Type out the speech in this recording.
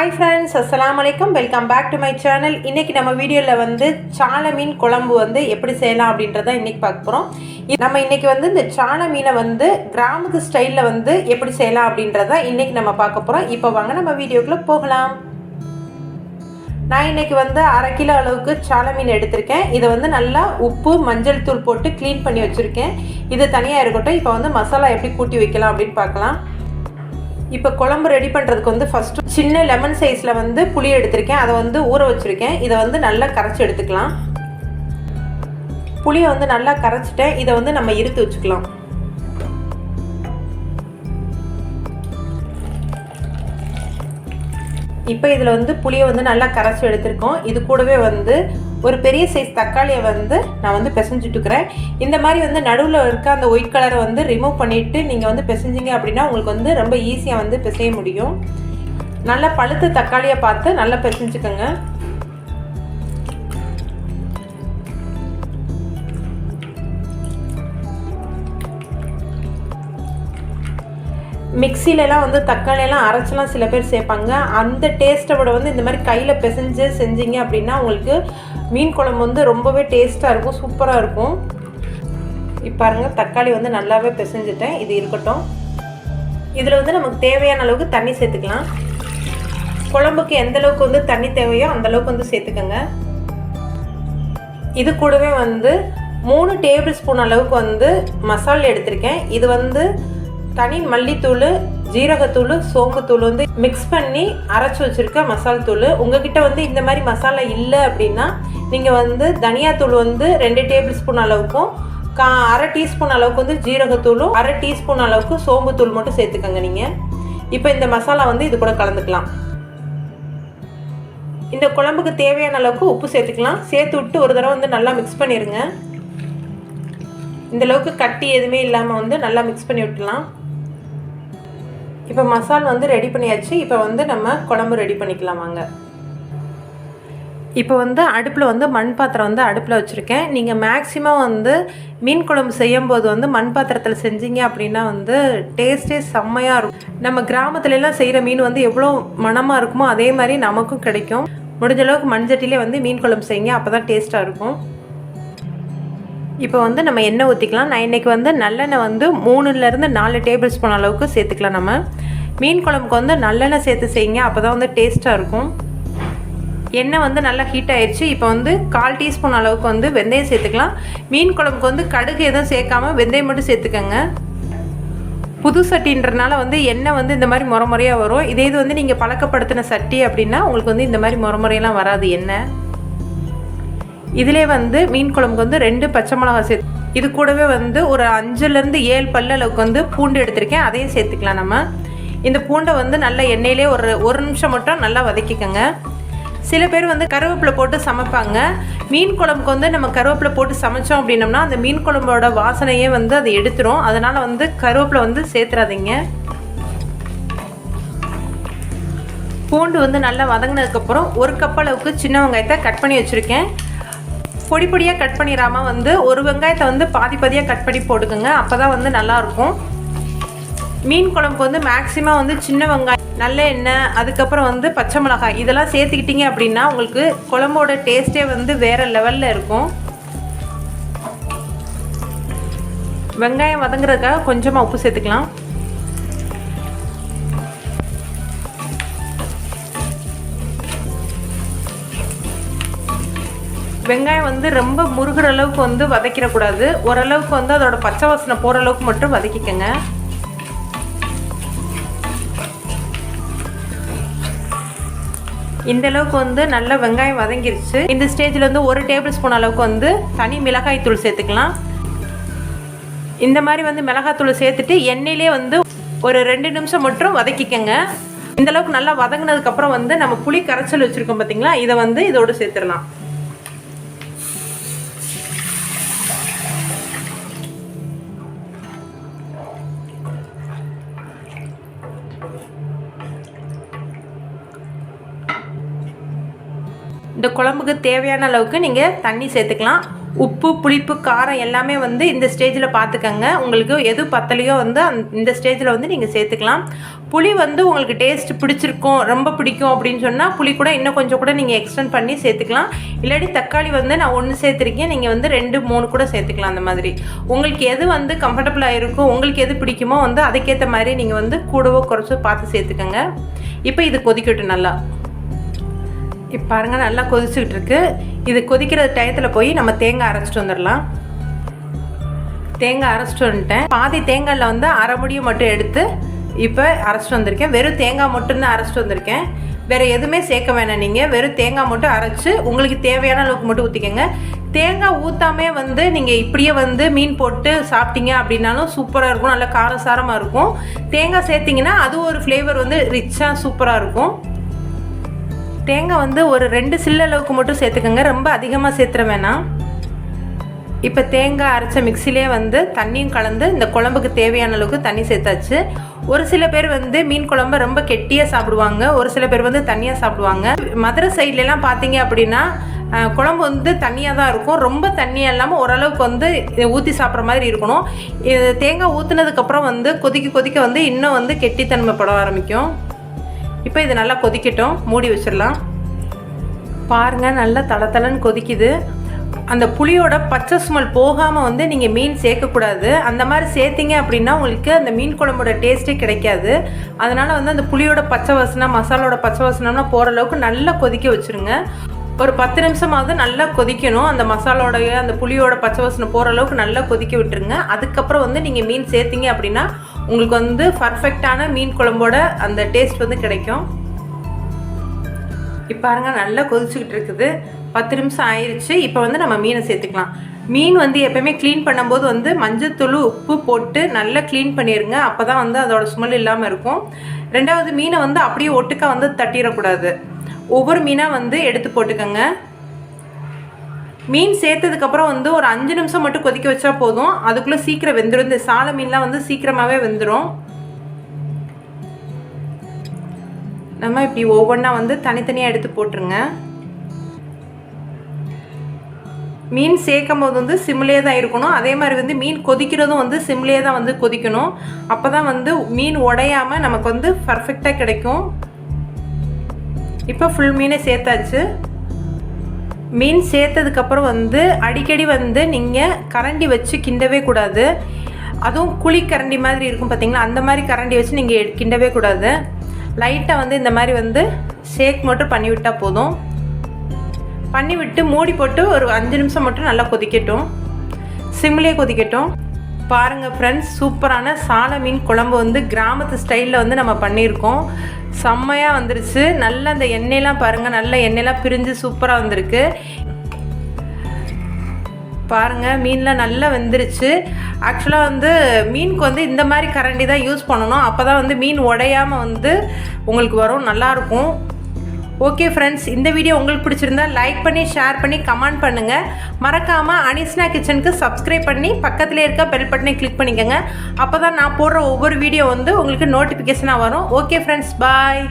Hi friends, Assalamualaikum. Welcome back to my channel. இன்னைக்கு நம்ம வீடியோல வந்து சால மீன் குழம்பு வந்து எப்படி செய்யலாம் அப்படின்றத இன்னைக்கு பார்க்க போறோம். நம்ம இன்னைக்கு வந்து இந்த சால மீனை வந்து கிராமத்து ஸ்டைல்ல வந்து எப்படி செய்யலாம் அப்படின்றத இன்னைக்கு நம்ம பார்க்க போறோம். இப்போ வாங்க நம்ம வீடியோக்குள்ள போகலாம். நான் இன்னைக்கு வந்து 1/2 கிலோ அளவுக்கு சால மீன் எடுத்திருக்கேன். இதை வந்து நல்லா உப்பு மஞ்சள் தூள் போட்டு க்ளீன் பண்ணி வச்சிருக்கேன். இது தனியா இருக்கட்டும். இப்போ வந்து மசாலா எப்படி கூட்டி வைக்கலாம் அப்படின்னு பார்க்கலாம். இப்போ குழம்பு ரெடி பண்ணுறதுக்கு வந்து ஃபஸ்ட்டு சின்ன லெமன் சைஸில் வந்து புளி எடுத்திருக்கேன். அதை வந்து ஊற வச்சுருக்கேன். இதை வந்து நல்லா கரைச்சி எடுத்துக்கலாம். புளியை வந்து நல்லா கரைச்சிட்டேன். இதை வந்து நம்ம இறுத்து வச்சுக்கலாம். இப்போ இதில் வந்து புளியை வந்து நல்லா கரைச்சி எடுத்துருக்கோம். இது கூடவே வந்து ஒரு பெரிய சைஸ் தக்காளியை வந்து நான் வந்து பிசைஞ்சிட்டுக்கிறேன். இந்த மாதிரி வந்து நடுவில் இருக்க அந்த ஒயிட் கலரை வந்து ரிமூவ் பண்ணிவிட்டு நீங்கள் வந்து பிசைஞ்சிங்க அப்படின்னா உங்களுக்கு வந்து ரொம்ப ஈஸியாக வந்து பிசைய முடியும். நல்லா பழுத்த தக்காளியை பார்த்து நல்லா பிசைஞ்சுக்கோங்க. மிக்சிலெலாம் வந்து தக்காளியெல்லாம் அரைச்சலாம் சில பேர் சேர்ப்பாங்க. அந்த டேஸ்ட்டை விட வந்து இந்த மாதிரி கையில் பிசைஞ்சு செஞ்சீங்க அப்படின்னா உங்களுக்கு மீன் குழம்பு வந்து ரொம்பவே டேஸ்ட்டாக இருக்கும், சூப்பராக இருக்கும். இப்போ பாருங்கள், தக்காளி வந்து நல்லாவே பிசைஞ்சிட்டேன். இது இருக்கட்டும். இதில் வந்து நமக்கு தேவையான அளவுக்கு தண்ணி சேர்த்துக்கலாம். குழம்புக்கு எந்த அளவுக்கு வந்து தண்ணி தேவையோ அந்தளவுக்கு வந்து சேர்த்துக்கோங்க. இது கூடவே வந்து 3 டேபிள் ஸ்பூன் அளவுக்கு வந்து மசாலா எடுத்திருக்கேன். இது வந்து தனி மல்லித்தூள், ஜீரகத்தூள், சோம்புத்தூள் வந்து மிக்ஸ் பண்ணி அரைச்சி வச்சுருக்க மசால் தூள். உங்ககிட்ட வந்து இந்த மாதிரி மசாலா இல்லை அப்படின்னா நீங்கள் வந்து தனியாத்தூள் வந்து 2 டேபிள் ஸ்பூன் அளவுக்கும் 1/2 டீஸ்பூன் அளவுக்கு வந்து ஜீரகத்தூளும் 1/2 டீஸ்பூன் அளவுக்கு சோம்புத்தூள் மட்டும் சேர்த்துக்கோங்க நீங்கள். இப்போ இந்த மசாலா வந்து இது கூட கலந்துக்கலாம். இந்த குழம்புக்கு தேவையான அளவுக்கு உப்பு சேர்த்துக்கலாம். சேர்த்து விட்டு ஒரு தடவை வந்து நல்லா மிக்ஸ் பண்ணிடுங்க. இந்தளவுக்கு கட்டி எதுவுமே இல்லாமல் வந்து நல்லா மிக்ஸ் பண்ணி விட்டுலாம். இப்போ மசாலா வந்து ரெடி பண்ணியாச்சு. இப்போ வந்து நம்ம குழம்பு ரெடி பண்ணிக்கலாம் வாங்க. இப்போ வந்து அடுப்பில் வந்து மண் பாத்திரம் வந்து அடுப்பில் வச்சுருக்கேன். நீங்கள் மேக்ஸிமம் வந்து மீன் குழம்பு செய்யும்போது வந்து மண் பாத்திரத்தில் செஞ்சீங்க அப்படின்னா வந்து டேஸ்ட்டே செம்மையாக இருக்கும். நம்ம கிராமத்துலலாம் செய்கிற மீன் வந்து எவ்வளோ மணமாக இருக்குமோ அதே மாதிரி நமக்கும் கிடைக்கும். முடிஞ்ச அளவுக்கு மண்சட்டிலே வந்து மீன் குழம்பு செய்யுங்க, அப்போ தான் டேஸ்ட்டாக இருக்கும். இப்போ வந்து நம்ம எண்ணெய் ஊற்றிக்கலாம். நான் இன்றைக்கி வந்து நல்லெண்ணெய் வந்து 3லேருந்து 4 டேபிள் ஸ்பூன் அளவுக்கு சேர்த்துக்கலாம். நம்ம மீன் குழம்புக்கு வந்து நல்லெண்ணெய் சேர்த்து செய்யுங்க, அப்போ தான் வந்து டேஸ்ட்டாக இருக்கும். எண்ணெய் வந்து நல்லா ஹீட் ஆயிடுச்சு. இப்போ வந்து 1/4 டீஸ்பூன் அளவுக்கு வந்து வெந்தயம் சேர்த்துக்கலாம். மீன் குழம்புக்கு வந்து கடுகு எதுவும் சேர்க்காமல் வெந்தயம் மட்டும் சேர்த்துக்கோங்க. புது சட்டின்றனால வந்து எண்ணெய் வந்து இந்த மாதிரி முறையாக வரும். இதே இது வந்து நீங்கள் பழக்கப்படுத்தின சட்டி அப்படின்னா உங்களுக்கு வந்து இந்த மாதிரி முறையெல்லாம் வராது எண்ணெய். இதிலே வந்து மீன் குழம்புக்கு வந்து 2 பச்சை மிளகாய் சேர்த்து, இது கூடவே வந்து ஒரு 5லேருந்து 7 பல்லு அளவுக்கு வந்து பூண்டு எடுத்திருக்கேன். அதையும் சேர்த்துக்கலாம். நம்ம இந்த பூண்டை வந்து நல்லா எண்ணெயிலே ஒரு நிமிஷம் மட்டும் நல்லா வதக்கிக்கோங்க. சில பேர் வந்து கருவேப்பிலை போட்டு சமைப்பாங்க. மீன் குழம்புக்கு வந்து நம்ம கருவேப்பிலை போட்டு சமைச்சோம் அப்படின்னோம்னா அந்த மீன் குழம்போட வாசனையே வந்து அதை எடுத்துரும். அதனால் வந்து கருவேப்பிலை வந்து சேர்த்துறாதீங்க. பூண்டு வந்து நல்லா வதங்கினதுக்கப்புறம் 1 கப் அளவுக்கு சின்ன வெங்காயத்தை கட் பண்ணி வச்சுருக்கேன். பொடி பொடியாக கட் பண்ணிடாமல் வந்து ஒரு வெங்காயத்தை வந்து பாதியாக கட் பண்ணி போட்டுக்கோங்க. அப்போ தான் வந்து நல்லாயிருக்கும். மீன் குழம்புக்கு வந்து மேக்ஸிமம் வந்து சின்ன வெங்காயம், நல்ல எண்ணெய், அதுக்கப்புறம் வந்து பச்சை மிளகாய் இதெல்லாம் சேர்த்துக்கிட்டிங்க அப்படின்னா உங்களுக்கு குழம்போட டேஸ்ட்டே வந்து வேறு லெவலில் இருக்கும். வெங்காயம் வதங்குறதுக்காக கொஞ்சமாக உப்பு சேர்த்துக்கலாம். வெங்காயம் வந்து ரொம்ப முருகிற அளவுக்கு வந்து வதக்கிடக்கூடாது. ஓரளவுக்கு வந்து அதோட பச்சை வாசனை போகிற அளவுக்கு மட்டும் வதக்கிக்கங்க. இந்த அளவுக்கு வந்து நல்லா வெங்காயம் வதங்கிருச்சு. இந்த ஸ்டேஜில் வந்து 1 டேபிள் ஸ்பூன் அளவுக்கு வந்து தனி மிளகாய் தூள் சேர்த்துக்கலாம். இந்த மாதிரி வந்து மிளகாய் தூள் சேர்த்துட்டு எண்ணெயிலே வந்து ஒரு 2 நிமிஷம் மட்டும் வதக்கிக்கங்க. இந்த அளவுக்கு நல்லா வதங்கினதுக்கப்புறம் வந்து நம்ம புளி கரைச்சல் வச்சுருக்கோம் பார்த்தீங்களா, இதை வந்து இதோடு சேர்த்துடலாம். இந்த குழம்புக்கு தேவையான அளவுக்கு நீங்கள் தண்ணி சேர்த்துக்கலாம். உப்பு, புளிப்பு, காரம் எல்லாமே வந்து இந்த ஸ்டேஜில் பார்த்துக்கங்க. உங்களுக்கு எது பத்தலையோ வந்து இந்த ஸ்டேஜில் வந்து நீங்கள் சேர்த்துக்கலாம். புளி வந்து உங்களுக்கு டேஸ்ட் பிடிச்சிருக்கும், ரொம்ப பிடிக்கும் அப்படின்னு சொன்னால் புளி கூட இன்னும் கொஞ்சம் கூட நீங்கள் எக்ஸ்டெண்ட் பண்ணி சேர்த்துக்கலாம். இல்லாட்டி தக்காளி வந்து நான் 1 சேர்த்துருக்கேன், நீங்கள் வந்து 2, 3 கூட சேர்த்துக்கலாம். அந்த மாதிரி உங்களுக்கு எது வந்து கம்ஃபர்டபுளாக இருக்கும், உங்களுக்கு எது பிடிக்குமோ வந்து அதுக்கேற்ற மாதிரி நீங்கள் வந்து கூடவோ குறைச்சோ பார்த்து சேர்த்துக்கங்க. இப்போ இது கொதிக்கட்டும் நல்லா. இப்போ பாருங்கள் நல்லா கொதிச்சுக்கிட்டு இருக்கு. இது கொதிக்கிற டயத்தில் போய் நம்ம தேங்காய் அரைச்சிட்டு வந்துடலாம். தேங்காய் அரைச்சிட்டு வந்துட்டேன். பாதி தேங்காயில் வந்து அரை முடியை மட்டும் எடுத்து இப்போ அரைச்சிட்டு வந்திருக்கேன். வெறும் தேங்காய் மட்டும்தான் அரைச்சிட்டு வந்திருக்கேன். வேறு எதுவுமே சேர்க்க வேணாம். நீங்கள் வெறும் தேங்காய் மட்டும் அரைச்சி உங்களுக்கு தேவையான அளவுக்கு மட்டும் ஊற்றிக்கங்க. தேங்காய் ஊற்றாமே வந்து நீங்கள் இப்படியே வந்து மீன் போட்டு சாப்பிட்டீங்க அப்படின்னாலும் சூப்பராக இருக்கும், நல்லா காரசாரமாக இருக்கும். தேங்காய் சேர்த்திங்கன்னா அது ஒரு ஃப்ளேவர் வந்து ரிச்சாக சூப்பராக இருக்கும். தேங்காய் வந்து ஒரு 2 சில்லு அளவுக்கு மட்டும் சேர்த்துக்கோங்க, ரொம்ப அதிகமாக சேர்த்துற வேணாம். இப்போ தேங்காய் அரைச்ச மிக்சிலே வந்து தண்ணியும் கலந்து இந்த குழம்புக்கு தேவையான அளவுக்கு தண்ணி சேர்த்தாச்சு. ஒரு சில பேர் வந்து மீன் குழம்பு ரொம்ப கெட்டியாக சாப்பிடுவாங்க, ஒரு சில பேர் வந்து தண்ணியாக சாப்பிடுவாங்க. மதுரை சைட்லலாம் பார்த்தீங்க அப்படின்னா குழம்பு வந்து தண்ணியாக தான் இருக்கும், ரொம்ப தண்ணியாக இல்லாமல் ஓரளவுக்கு வந்து ஊற்றி சாப்பிட்ற மாதிரி இருக்கணும். தேங்காய் ஊற்றுனதுக்கப்புறம் வந்து கொதிக்க கொதிக்க வந்து இன்னும் வந்து கெட்டித்தன்மை பட ஆரம்பிக்கும். இப்போ இது நல்லா கொதிக்கட்டும், மூடி வச்சிடலாம். பாருங்கள் நல்லா தளன்னு கொதிக்குது. அந்த புளியோட பச்சை ஸ்மெல் போகாமல் வந்து நீங்கள் மீன் சேர்க்கக்கூடாது. அந்த மாதிரி சேர்த்திங்க அப்படின்னா உங்களுக்கு அந்த மீன் குழம்போட டேஸ்ட்டே கிடைக்காது. அதனால் வந்து அந்த புளியோட பச்சை வாசனை, மசாலோட பச்சை வாசனைலாம் போகிற அளவுக்கு நல்லா கொதிக்க வச்சுருங்க. ஒரு 10 நிமிஷமாவது நல்லா கொதிக்கணும். அந்த மசாலோடைய அந்த புளியோட பச்சை வாசனை போகிற அளவுக்கு நல்லா கொதிக்க விட்டுருங்க. அதுக்கப்புறம் வந்து நீங்கள் மீன் சேர்த்திங்க அப்படின்னா உங்களுக்கு வந்து பர்ஃபெக்டான மீன் குழம்போட அந்த டேஸ்ட் வந்து கிடைக்கும். இப்போ பாருங்கள் நல்லா கொதிச்சுக்கிட்டு இருக்குது. 10 நிமிஷம் ஆயிடுச்சு. இப்போ வந்து நம்ம மீனை சேர்த்துக்கலாம். மீன் வந்து எப்போயுமே க்ளீன் பண்ணும்போது வந்து மஞ்சத்தூள், உப்பு போட்டு நல்லா க்ளீன் பண்ணிடுங்க. அப்போ தான் வந்து அதோட ஸ்மெல் இல்லாமல் இருக்கும். 2வது மீனை வந்து அப்படியே ஒட்டுக்கா வந்து தட்டிடக்கூடாது. ஒவ்வொரு மீனாக வந்து எடுத்து போட்டுக்கோங்க. மீன் சேர்த்ததுக்கப்புறம் வந்து ஒரு 5 நிமிஷம் மட்டும் கொதிக்க வச்சா போதும். அதுக்குள்ளே சீக்கிரம் வெந்துடும். இந்த சாலை மீன்லாம் வந்து சீக்கிரமாகவே வெந்துடும். நம்ம இப்படி ஒவ்வொன்றா வந்து தனித்தனியாக எடுத்து போட்டுருங்க. மீன் சேர்க்கும் போது வந்து சிம்லே தான் இருக்கணும். அதே மாதிரி வந்து மீன் கொதிக்கிறதும் வந்து சிம்லே தான் வந்து கொதிக்கணும். அப்போ தான் வந்து மீன் உடையாமல் நமக்கு வந்து பர்ஃபெக்டாக கிடைக்கும். இப்போ ஃபுல் மீனை சேர்த்தாச்சு. மீன் சேர்த்ததுக்கப்புறம் வந்து அடிக்கடி வந்து நீங்கள் கரண்டி வச்சு கிண்டவே கூடாது. அதுவும் குழி கரண்டி மாதிரி இருக்கும் பார்த்தீங்களா, அந்த மாதிரி கரண்டி வச்சு நீங்கள் கிண்டவே கூடாது. லைட்டாக வந்து இந்த மாதிரி வந்து ஷேக் மட்டும் பண்ணிவிட்டால் போதும். பண்ணிவிட்டு மூடி போட்டு ஒரு 5 நிமிஷம் மட்டும் நல்லா கொதிக்கட்டும், சிம்லேயே கொதிக்கட்டும். பாருங்கள் ஃப்ரெண்ட்ஸ், சூப்பரான சாலை மீன் குழம்பு வந்து கிராமத்து ஸ்டைலில் வந்து நம்ம பண்ணியிருக்கோம். செம்மையாக வந்துருச்சு. நல்லா அந்த எண்ணெயெலாம் பாருங்கள், நல்ல எண்ணெயெலாம் பிரிஞ்சு சூப்பராக வந்திருக்கு. பாருங்கள் மீன்லாம் நல்லா வெந்துருச்சு. ஆக்சுவலாக வந்து மீனுக்கு வந்து இந்த மாதிரி கரண்டி தான் யூஸ் பண்ணணும். அப்போ தான் வந்து மீன் உடையாமல் வந்து உங்களுக்கு வரும், நல்லாயிருக்கும். ஓகே ஃப்ரெண்ட்ஸ், இந்த வீடியோ உங்களுக்கு பிடிச்சிருந்தா லைக் பண்ணி, ஷேர் பண்ணி, கமெண்ட் பண்ணுங்கள். மறக்காமல் அனிஷ்னா கிச்சனுக்கு சப்ஸ்கிரைப் பண்ணி பக்கத்தில் இருக்க பெல் பட்டனை கிளிக் பண்ணிக்கோங்க. அப்போ தான் நான் போடுற ஒவ்வொரு வீடியோ வந்து உங்களுக்கு நோட்டிஃபிகேஷனாக வரும். ஓகே ஃப்ரெண்ட்ஸ், பாய்.